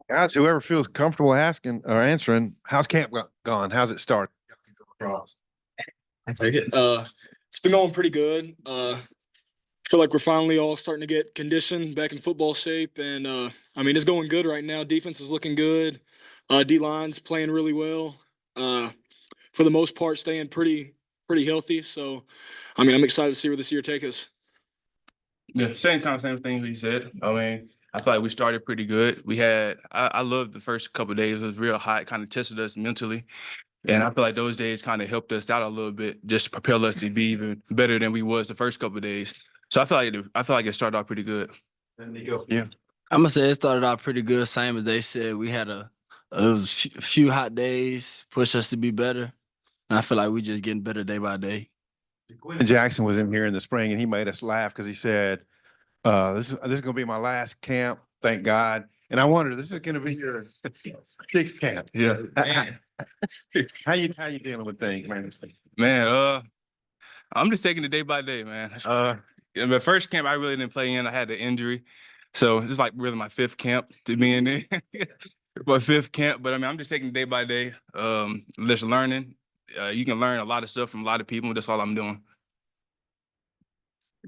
Guys, whoever feels comfortable asking or answering, how's camp gone? How's it started? I take it. It's been going pretty good. Feel like we're finally all starting to get conditioned back in football shape, and I mean it's going good right now. Defense is looking good. D line's playing really well. For the most part, staying pretty healthy. So, I mean, I'm excited to see where this year take us. Yeah, same thing he said. I mean, I feel like we started pretty good. I loved the first couple of days. It was real hot, kind of tested us mentally. And I feel like those days kind of helped us out a little bit, just to propel us to be even better than we was the first couple of days. So I feel like it started off pretty good. And Nico, yeah. I'm gonna say it started out pretty good. Same as they said, we had it was a few hot days, pushed us to be better, and I feel like we just getting better day by day. Landon Jackson was in here in the spring, and he made us laugh because he said, "This is going to be my last camp. Thank God." And I wonder, this is going to be your sixth camp. Yeah. How you dealing with things, man? Man, I'm just taking it day by day, man. In the first camp I really didn't play in. I had an injury. So it's like really my fifth camp to be in there. My fifth camp. But I mean, I'm just taking it day by day. Just learning. You can learn a lot of stuff from a lot of people. That's all I'm doing.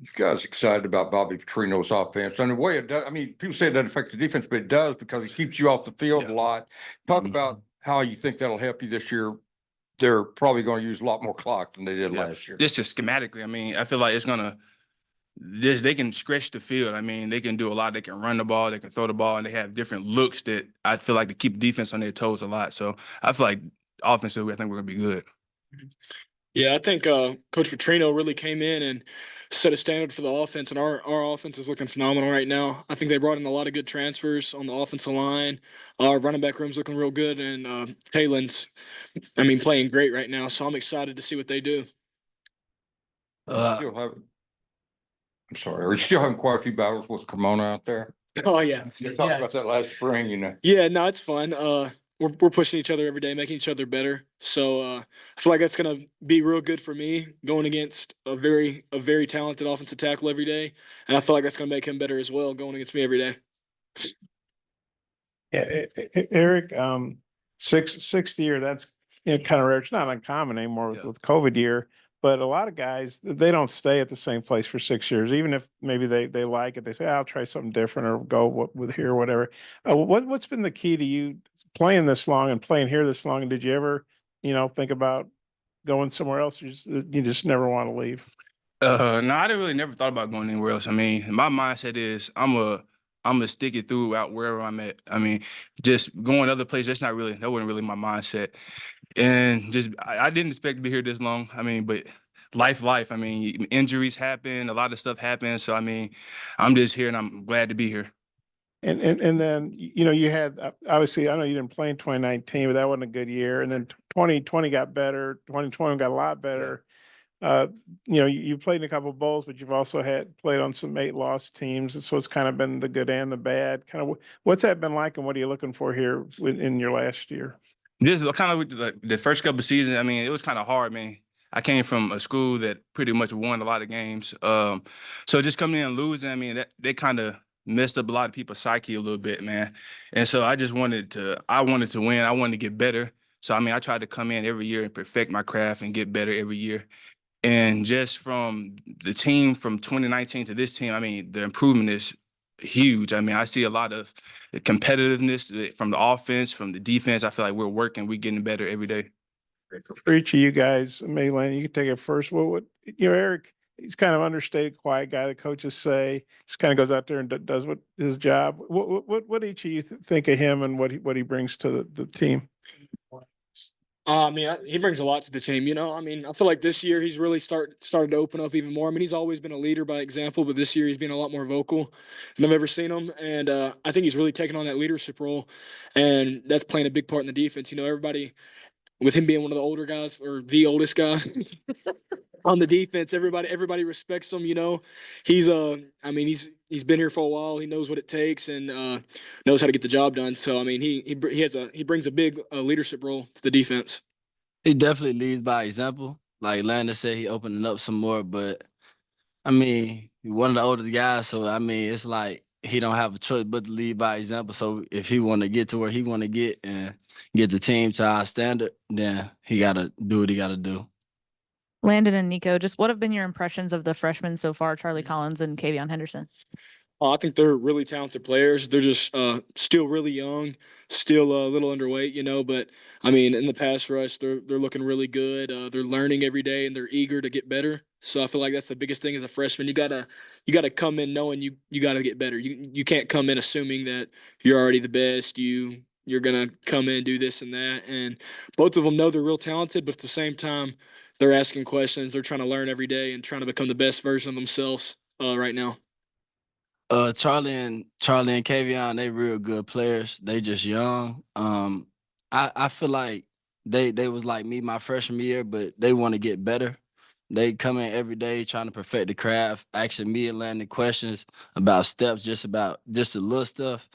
You guys excited about Bobby Petrino's offense? And the way it does, I mean, people say it doesn't affect the defense, but it does because he keeps you off the field a lot. Talk about how you think that'll help you this year. They're probably going to use a lot more clock than they did last year. Just schematically. I mean, I feel like it's gonna. They can stretch the field. I mean, they can do a lot. They can run the ball. They can throw the ball, and they have different looks that I feel like to keep defense on their toes a lot. So I feel like offensively, I think we're gonna be good. Yeah, I think Coach Petrino really came in and set a standard for the offense, and our offense is looking phenomenal right now. I think they brought in a lot of good transfers on the offensive line. Our running back room's looking real good, and Kaylin's, I mean, playing great right now. So I'm excited to see what they do. I'm sorry, are you still having quite a few battles with Cremona out there? Oh yeah, You talked about that last spring, you know. Yeah, no, it's fun. We're pushing each other every day, making each other better. So I feel like that's gonna be real good for me going against a very talented offensive tackle every day, and I feel like that's gonna make him better as well going against me every day. Yeah, Eric, sixth year, that's kind of rare. It's not uncommon anymore with COVID year, but a lot of guys, they don't stay at the same place for 6 years. Even if maybe they like it, they say, I'll try something different or go with here or whatever. What's been the key to you playing this long and playing here this long? And did you ever, think about going somewhere else? You just never want to leave? No, I didn't really never thought about going anywhere else. I mean, my mindset is I'm gonna stick it through out wherever I'm at. I mean, just going other places, that wasn't really my mindset. And just I didn't expect to be here this long. I mean, but life. I mean, injuries happen, a lot of stuff happens. So I mean, I'm just here and I'm glad to be here. And then you had obviously, I know you didn't play in 2019, but that wasn't a good year. And then 2020 got better. 2020 got a lot better. You played in a couple of bowls, but you've also played on some 8-loss teams. So it's kind of been the good and the bad. Kind of what's that been like, and what are you looking for here in your last year? Just kind of with the first couple of seasons, I mean, it was kind of hard, man. I came from a school that pretty much won a lot of games. So just coming in and losing, I mean, they kind of messed up a lot of people's psyche a little bit, man. And so I wanted to win. I wanted to get better. So, I mean, I tried to come in every year and perfect my craft and get better every year. And just from the team from 2019 to this team, I mean, the improvement is huge. I mean, I see a lot of competitiveness from the offense, from the defense. I feel like we're getting better every day. For each of you guys, maybe Landon, you can take it first. Eric, he's kind of understated, quiet guy. The coaches say just kind of goes out there and does his job. What each of you think of him and what he brings to the team? I mean, he brings a lot to the team. I mean, I feel like this year he's really started to open up even more. I mean, he's always been a leader by example, but this year he's been a lot more vocal than I've ever seen him. And I think he's really taken on that leadership role, and that's playing a big part in the defense. Everybody, with him being one of the older guys or the oldest guy on the defense, everybody respects him. He's he's been here for a while. He knows what it takes and knows how to get the job done. So I mean, he brings a big leadership role to the defense. He definitely leads by example. Like Landon said, he opening up some more. But I mean, one of the oldest guys. So I mean, it's like he don't have a choice but to lead by example. So if he want to get to where he want to get and get the team to our standard, then he got to do what he got to do. Landon and Nico, just what have been your impressions of the freshmen so far, Charlie Collins and Kavion Henderson? I think they're really talented players. They're just still really young, still a little underweight, you know. But I mean, in the pass rush, they're looking really good. They're learning every day, and they're eager to get better. So I feel like that's the biggest thing as a freshman. You gotta come in knowing you gotta get better. You can't come in assuming that you're already the best. You're gonna come in, do this and that. And both of them know they're real talented, but at the same time, they're asking questions. They're trying to learn every day and trying to become the best version of themselves right now. Charlie and Kavion, they real good players. They just young. I feel like they was like me my freshman year, but they want to get better. They come in every day trying to perfect the craft, asking me and Landon questions about steps, just the little stuff.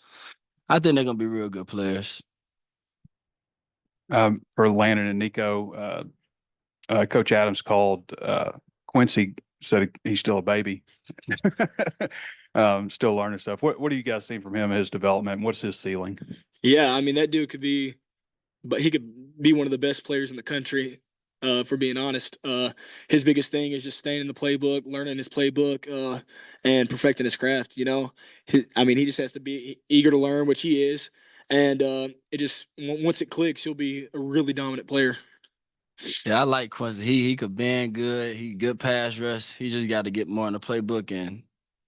I think they're gonna be real good players. For Landon and Nico, Coach Adams called Quincy, said he's still a baby, still learning stuff. What do you guys see from him and his development? What's his ceiling? Yeah, I mean that dude could be, but he could be one of the best players in the country. For being honest, his biggest thing is just staying in the playbook, learning his playbook, and perfecting his craft. You know, I mean, he just has to be eager to learn, which he is, and it just once it clicks, he'll be a really dominant player. Yeah, I like Quincy. He could bend good. He good pass rush. He just got to get more in the playbook and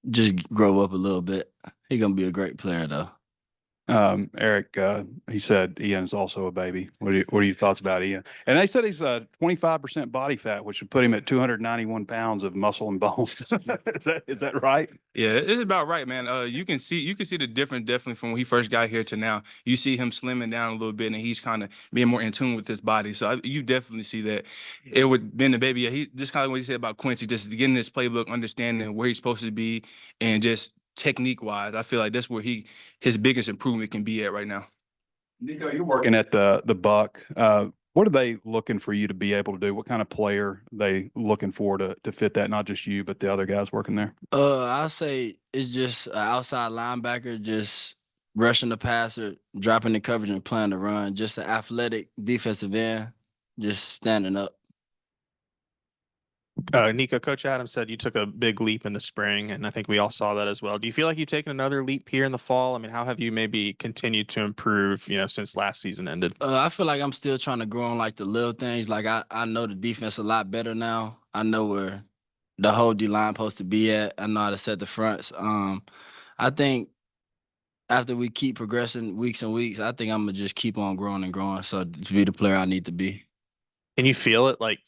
just grow up a little bit. He gonna be a great player though. Eric, he said Ian's also a baby. What are your thoughts about Ian? And they said he's 25% body fat, which would put him at 291 pounds of muscle and bones. Is that right? Yeah, it's about right, man. You can see the difference definitely from when he first got here to now. You see him slimming down a little bit, and he's kind of being more in tune with his body. So you definitely see that. It would been the baby. Yeah, he just kind of what he said about Quincy, just getting his playbook, understanding where he's supposed to be, and just technique wise, I feel like that's where his biggest improvement can be at right now. Nico, you're working at the Buck. What are they looking for you to be able to do? What kind of player are they looking for to fit that? Not just you, but the other guys working there. I say it's just an outside linebacker, just rushing the passer, dropping the coverage, and playing the run. Just an athletic defensive end, just standing up. Nico, Coach Adams said you took a big leap in the spring, and I think we all saw that as well. Do you feel like you've taken another leap here in the fall? I mean, how have you maybe continued to improve, since last season ended? I feel like I'm still trying to grow on like the little things. Like I know the defense a lot better now. I know where the whole D line supposed to be at. I know how to set the fronts. I think after we keep progressing weeks and weeks, I think I'm gonna just keep on growing and growing. So to be the player I need to be. Can you feel it like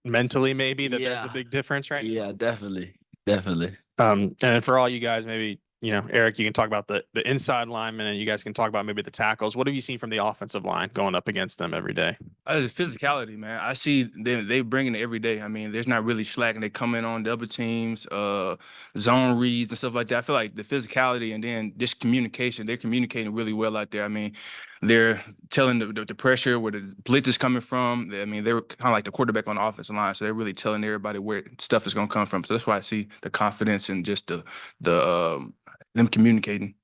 mentally maybe that there's a Yeah. big difference right now? Yeah, definitely. Definitely. And then for all you guys, maybe, Eric, you can talk about the inside linemen, and you guys can talk about maybe the tackles. What have you seen from the offensive line going up against them every day? It's physicality, man. I see they bringing it every day. I mean, there's not really slacking. They come in on the other teams, zone reads and stuff like that. I feel like the physicality and then just communication. They're communicating really well out there. I mean, they're telling the pressure where the blitz is coming from. I mean, they're kind of like the quarterback on the offensive line, so they're really telling everybody where stuff is going to come from. So that's why I see the confidence and just them communicating.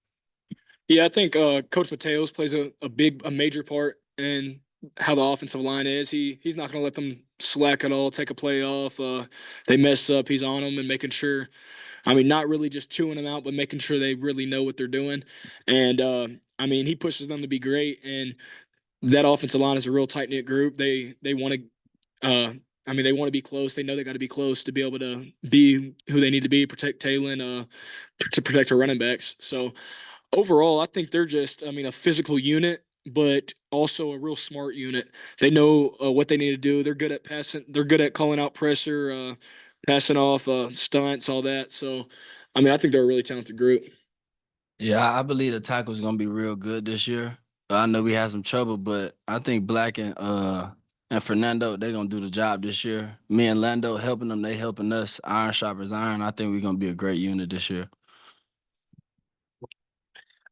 Yeah, I think Coach Mateos plays a major part in how the offensive line is. He's not going to let them slack at all, take a play off. They mess up, he's on them and making sure. I mean, not really just chewing them out, but making sure they really know what they're doing. And I mean, he pushes them to be great. And that offensive line is a real tight knit group. They want to. I mean, they want to be close. They know they got to be close to be able to be who they need to be, protect Talon, to protect our running backs. So overall, I think they're just, I mean, a physical unit, but also a real smart unit. They know what they need to do. They're good at passing. They're good at calling out pressure, passing off stunts, all that. So, I mean, I think they're a really talented group. Yeah, I believe the tackle's gonna be real good this year. I know we had some trouble, but I think Black and Fernando, they're gonna do the job this year. Me and Lando helping them, they helping us. Iron sharpens iron. I think we're gonna be a great unit this year.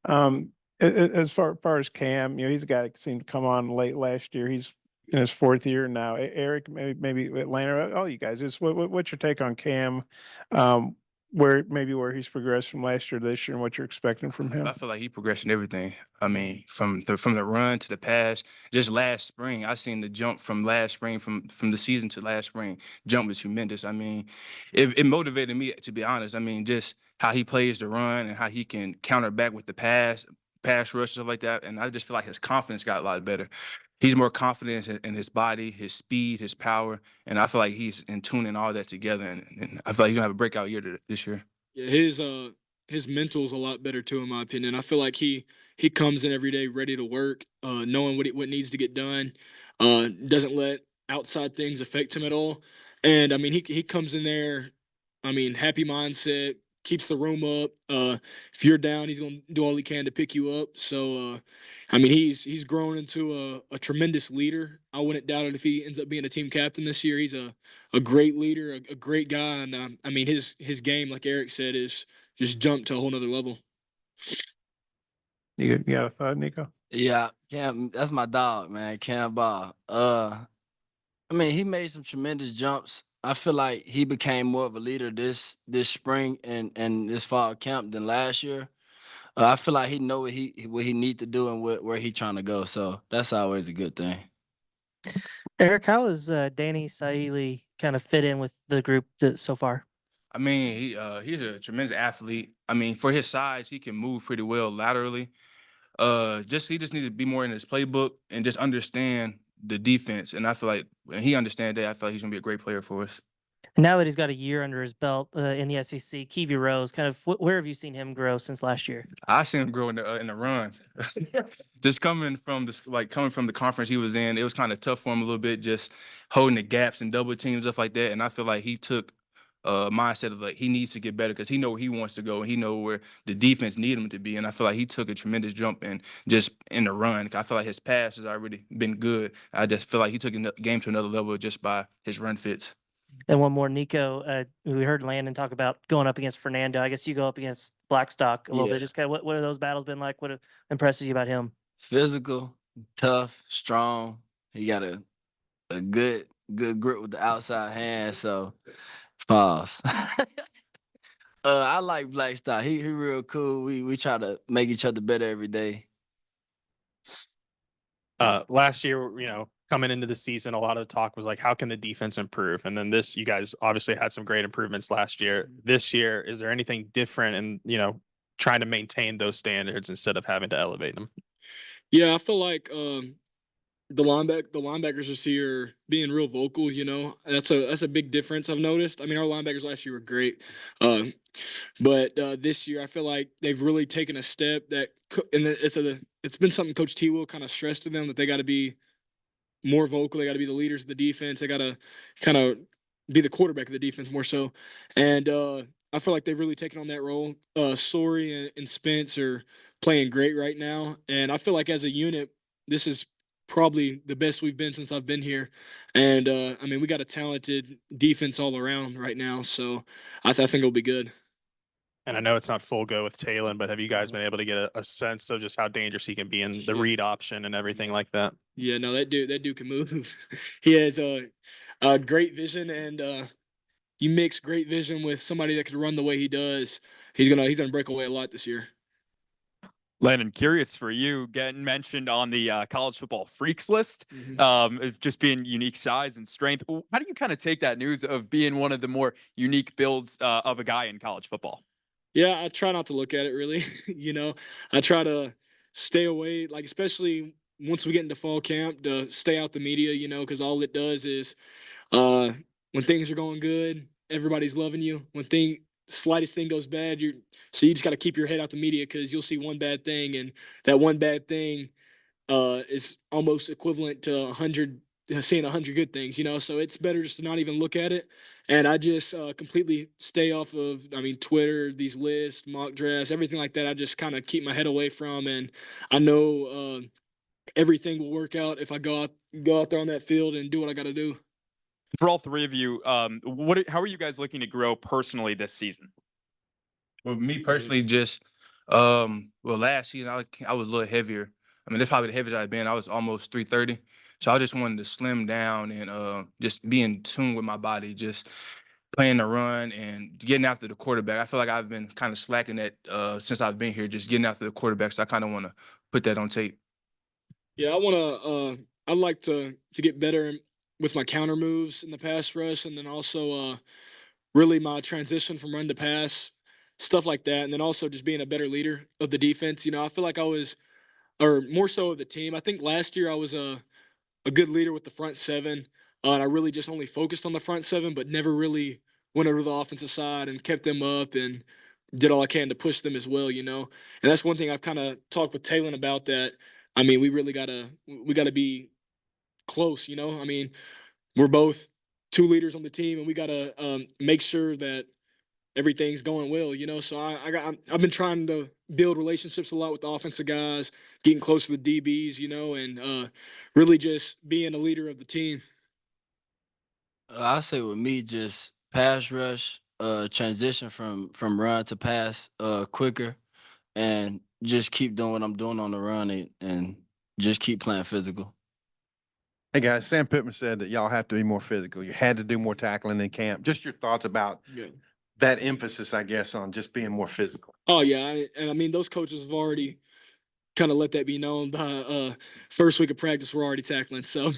As far as Cam, he's a guy that seemed to come on late last year. He's in his fourth year now. Eric, maybe Atlanta, all you guys, what's your take on Cam? where he's progressed from last year to this year and what you're expecting from him? I feel like he progressed in everything. I mean, from the run to the pass. Just last spring, I seen the jump from last spring, from the season to last spring. Jump was tremendous. I mean, it motivated me, to be honest. I mean, just how he plays the run and how he can counter back with the pass rush, stuff like that. And I just feel like his confidence got a lot better. He's more confident in his body, his speed, his power, and I feel like he's in tuning all that together. And I feel like he's gonna have a breakout year this year. Yeah, his mental's a lot better too, in my opinion. I feel like he comes in every day ready to work, knowing what needs to get done. Doesn't let outside things affect him at all. And I mean, he comes in there. I mean, happy mindset, keeps the room up. If you're down, he's gonna do all he can to pick you up. So, I mean, he's grown into a tremendous leader. I wouldn't doubt it if he ends up being a team captain this year. He's a great leader, a great guy, and I mean his game, like Eric said, is just jumped to a whole nother level. You got a thought, Nico? Yeah, Cam, that's my dog, man. Cam Ball. I mean, he made some tremendous jumps. I feel like he became more of a leader this spring and this fall camp than last year. I feel like he know what he need to do and where he trying to go. So that's always a good thing. Eric, how has Danny Saili kind of fit in with the group so far? I mean, he's a tremendous athlete. I mean, for his size, he can move pretty well laterally. He just needs to be more in his playbook and just understand the defense. And I feel like when he understands that, I feel like he's gonna be a great player for us. And now that he's got a year under his belt in the SEC, Kiwi Rose, kind of where have you seen him grow since last year? I seen him grow in the run. Just coming from the conference he was in, it was kind of tough for him a little bit, just holding the gaps and double teams, stuff like that. And I feel like he took a mindset of like he needs to get better because he know where he wants to go and he know where the defense need him to be. And I feel like he took a tremendous jump just in the run. I feel like his pass has already been good. I just feel like he took the game to another level just by his run fits. And one more, Nico. We heard Landon talk about going up against Fernando. I guess you go up against Blackstock a little bit. Just kind of what have those battles been like? What impresses you about him? Physical, tough, strong. He got a good grip with the outside hand. So pause. I like Blackstock. He real cool. We try to make each other better every day. Last year, coming into the season, a lot of the talk was like, how can the defense improve? And then you guys obviously had some great improvements last year. This year, is there anything different in, trying to maintain those standards instead of having to elevate them? Yeah, I feel like the linebackers this year being real vocal. That's a big difference I've noticed. I mean, our linebackers last year were great, but this year I feel like they've really taken a step and it's been something Coach T will kind of stress to them that they got to be more vocal. They got to be the leaders of the defense. They got to kind of be the quarterback of the defense more so. And I feel like they've really taken on that role. Sorey and Spence are playing great right now. And I feel like as a unit, this is probably the best we've been since I've been here. And I mean, we got a talented defense all around right now. So I think it'll be good. And I know it's not full go with Talon, but have you guys been able to get a sense of just how dangerous he can be in the read option and everything like that? Yeah, no, that dude can move. He has a great vision, and you mix great vision with somebody that can run the way he does. He's gonna break away a lot this year. Landon, curious for you, getting mentioned on the college football freaks list, as just being unique size and strength. How do you kind of take that news of being one of the more unique builds of a guy in college football? Yeah, I try not to look at it really. I try to stay away, like especially once we get into fall camp, to stay out the media. Because all it does is when things are going good, everybody's loving you. When slightest thing goes bad, you just got to keep your head out the media because you'll see one bad thing, and that one bad thing is almost equivalent to 100 seeing 100 good things. So it's better just to not even look at it. And I just completely stay off of, Twitter, these lists, mock drafts, everything like that. I just kind of keep my head away from, and I know everything will work out if I go out there on that field and do what I got to do. For all three of you, how are you guys looking to grow personally this season? Well, me personally, just last season I was a little heavier. I mean, that's probably the heaviest I've been. I was almost 330. So I just wanted to slim down and just be in tune with my body. Just playing the run and getting after the quarterback. I feel like I've been kind of slacking that since I've been here, just getting after the quarterback. So I kind of want to put that on tape. Yeah, I'd like to get better with my counter moves in the pass rush, and then also really my transition from run to pass, stuff like that, and then also just being a better leader of the defense. You know, I feel like I was, or more so of the team. I think last year I was a good leader with the front seven, and I really just only focused on the front seven, but never really went over to the offensive side and kept them up and did all I can to push them as well. You know, and that's one thing I've kind of talked with Talon about. That I mean, we gotta be close. You know, I mean, we're both two leaders on the team, and we gotta make sure that everything's going well, you know. So I've been trying to build relationships a lot with the offensive guys, getting close to the DBs, you know, and really just being a leader of the team. I say with me, just pass rush, transition from run to pass, quicker, and just keep doing what I'm doing on the run and just keep playing physical. Hey guys, Sam Pittman said that y'all have to be more physical. You had to do more tackling in camp. Just your thoughts about that emphasis, I guess, on just being more physical. Oh yeah, and I mean those coaches have already kind of let that be known by first week of practice. We're already tackling, so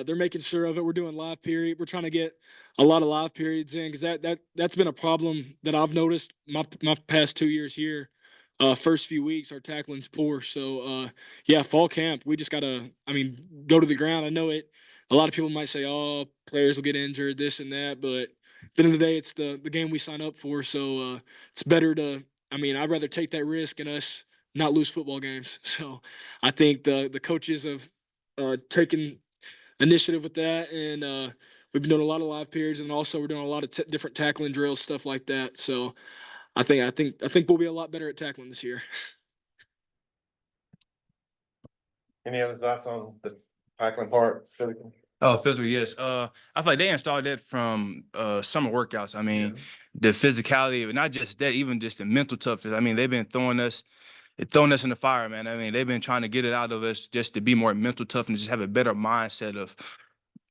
they're making sure of it. We're doing live period. We're trying to get a lot of live periods in because that's been a problem that I've noticed my past 2 years here. First few weeks our tackling's poor. So yeah, fall camp we just gotta go to the ground. I know it. A lot of people might say, "Oh, players will get injured, this and that," but at the end of the day, it's the game we sign up for. So it's better to. I'd rather take that risk and us not lose football games. So I think the coaches have taken initiative with that, and we've been doing a lot of live periods, and also we're doing a lot of different tackling drills, stuff like that. So I think we'll be a lot better at tackling this year. Any other thoughts on the tackling part? Physical? Oh, physical, yes. I feel like they installed that from summer workouts. I mean, the physicality, but not just that, even just the mental toughness. I mean, they've been throwing us in the fire, man. I mean, they've been trying to get it out of us just to be more mental tough and just have a better mindset of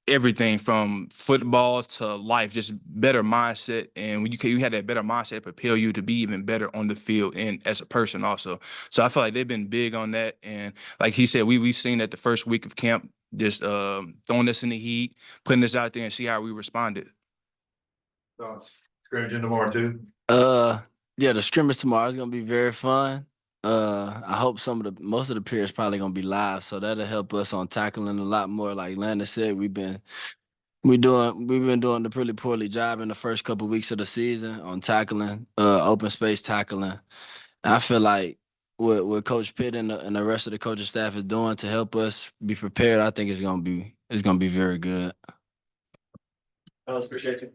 everything from football to life, just better mindset. And when you had that better mindset, it propel you to be even better on the field and as a person also. So I feel like they've been big on that. And like he said, we've seen that the first week of camp, just throwing us in the heat, putting us out there and see how we responded. Scrimmage tomorrow too. Yeah, the scrimmage tomorrow is gonna be very fun. I hope most of the periods probably gonna be live, so that'll help us on tackling a lot more. Like Landon said, we've been doing a pretty poorly job in the first couple weeks of the season on tackling, open space tackling. And I feel like what Coach Pitt and the rest of the coaching staff is doing to help us be prepared, I think it's gonna be very good. I appreciate you.